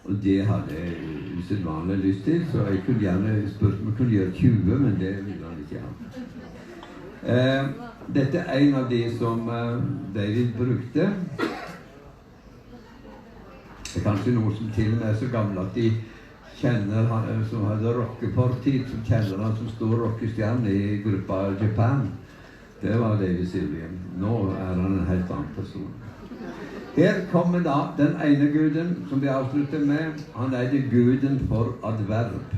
Og det hadde jeg usedvanlig lyst til, så jeg kunne gjerne spurt om jeg kunne gjøre 20, men det ville han ikke ha. Dette er en av de som David brukte. Det er kanskje noen som til og med er så gamle at de kjenner han som hadde rockepartid, som kjenner han som stor rockestjerne i gruppa Japan. Det var David Sylvian. Nå er han en helt annen person. Her kommer da den ene guden som vi avslutter med. Han er det guden for adverb.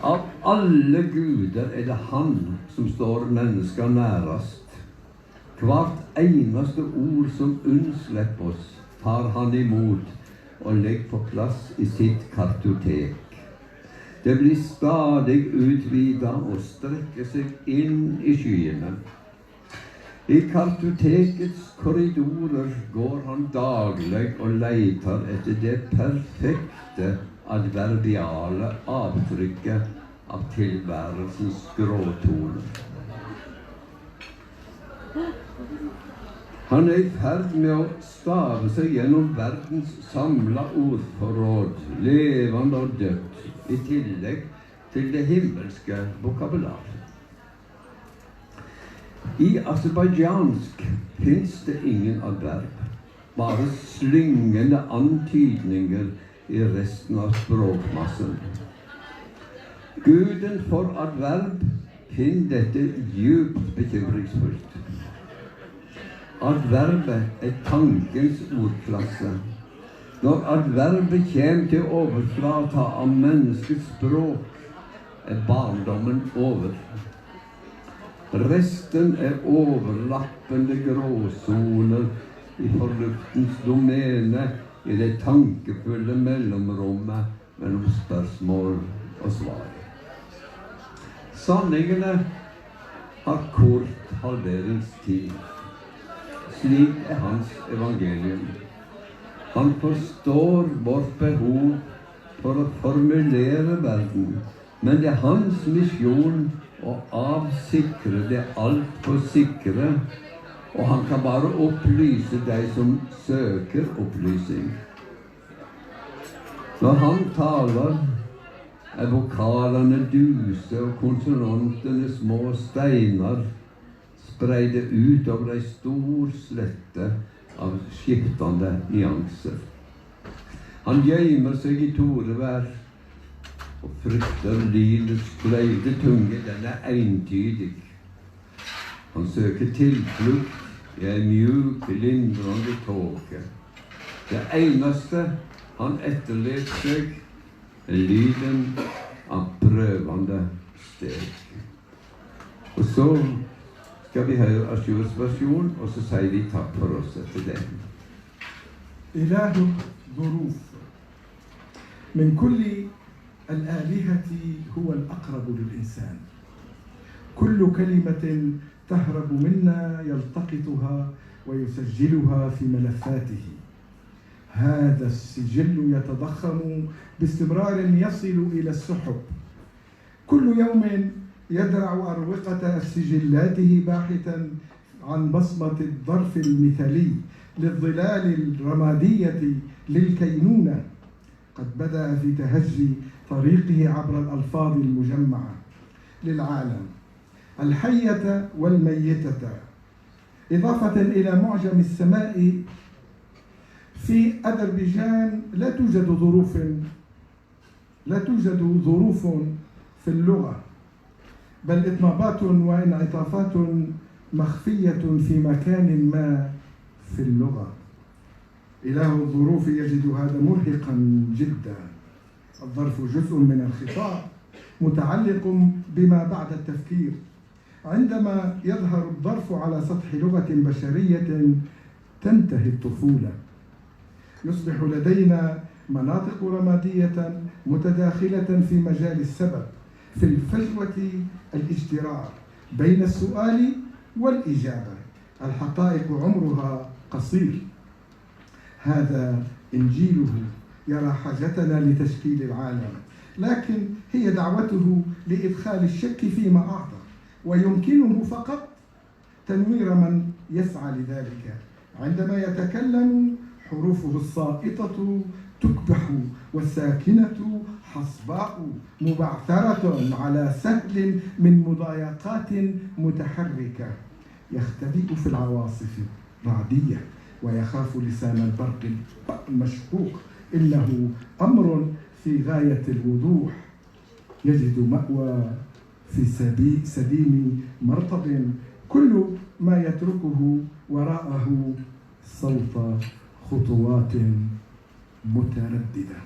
Av alle guder er det han som står mennesker nærest. Hvert eneste ord som unnslipper oss, tar han imot og legger på plass i sitt kartotek. Det blir stadig utvidet og strekker seg inn i skyene. I kartotekets korridorer går han daglig og leter etter det perfekte adverbiale avtrykket av tilværelsens gråtone. Han er i ferd med å stave seg gjennom verdens samla ordforråd, levende og dødt, i tillegg til det himmelske vokabular. I aserbajdsjansk finnes det ingen adverb, bare slyngende antydninger i resten av språkmassen. Guden for adverb finner dette djupt bekymringsfullt. Adverbet er tankens ordklasse. Når adverbet kommer til overflata av menneskets språk, er barndommen over. Resten er overlappende gråsoner i fornuftens domene, i det tankefulle mellomrommet mellom spørsmål og svar. Sanningene har kort halveringstid. Slik er hans evangelium. Han forstår vårt behov for å formulere verden, men det er hans misjon å avsikre det alt for sikre, og han kan bare opplyse de som søker opplysning. Når han taler, er vokalene duse og konsonantene små steiner, spreide ut over ei stor slette av skiftende nyanser. Han gjemmer seg i torevær og frykter livets kløyvde tunge. Den er entydig. Han søker tilflukt i ei mjuk, lindrende tåke. Det eneste han etterlever seg, er lyden av prøvende steg. Og så skal vi høre Ashurs versjon, og så sier vi takk for oss etter den. إله ظروف من كل الآلهة هو الأقرب للإنسان. كل كلمة تهرب منا يلتقطها ويسجلها في ملفاته. هذا السجل يتضخم باستمرار يصل إلى السحب. كل يوم يدرع أروقة سجلاته باحثا عن بصمة الظرف المثالي للظلال الرمادية للكينونة. قد بدأ في تهجي طريقه عبر الألفاظ المجمعة للعالم الحية والميتة، إضافة إلى معجم السماء. في أذربيجان لا توجد ظروف في اللغة، بل إطنابات وانعطافات مخفية في مكان ما في اللغة. إله الظروف يجد هذا مرهقا جدا. الظرف جزء من الخطاب متعلق بما بعد التفكير. عندما يظهر الظرف على سطح لغة بشرية تنتهي الطفولة. يصبح لدينا مناطق رمادية متداخلة في مجال السبب، في الفجوة الاجتراء بين السؤال والإجابة. الحقائق عمرها قصير. هذا إنجيله يرى حاجتنا لتشكيل العالم، لكن هي دعوته لإدخال الشك فيما أعطى، ويمكنه فقط تنوير من يسعى لذلك. عندما يتكلم حروفه الساقطة تكبح والساكنة حصباء، مبعثرة على سهل من مضايقات متحركة. يختبئ في العواصف الرعدية ويخاف لسان البرق المشقوق. إنه أمر في غاية الوضوح، يجد مأوى في سديم مرطب، كل ما يتركه وراءه صوت خطوات مترددة.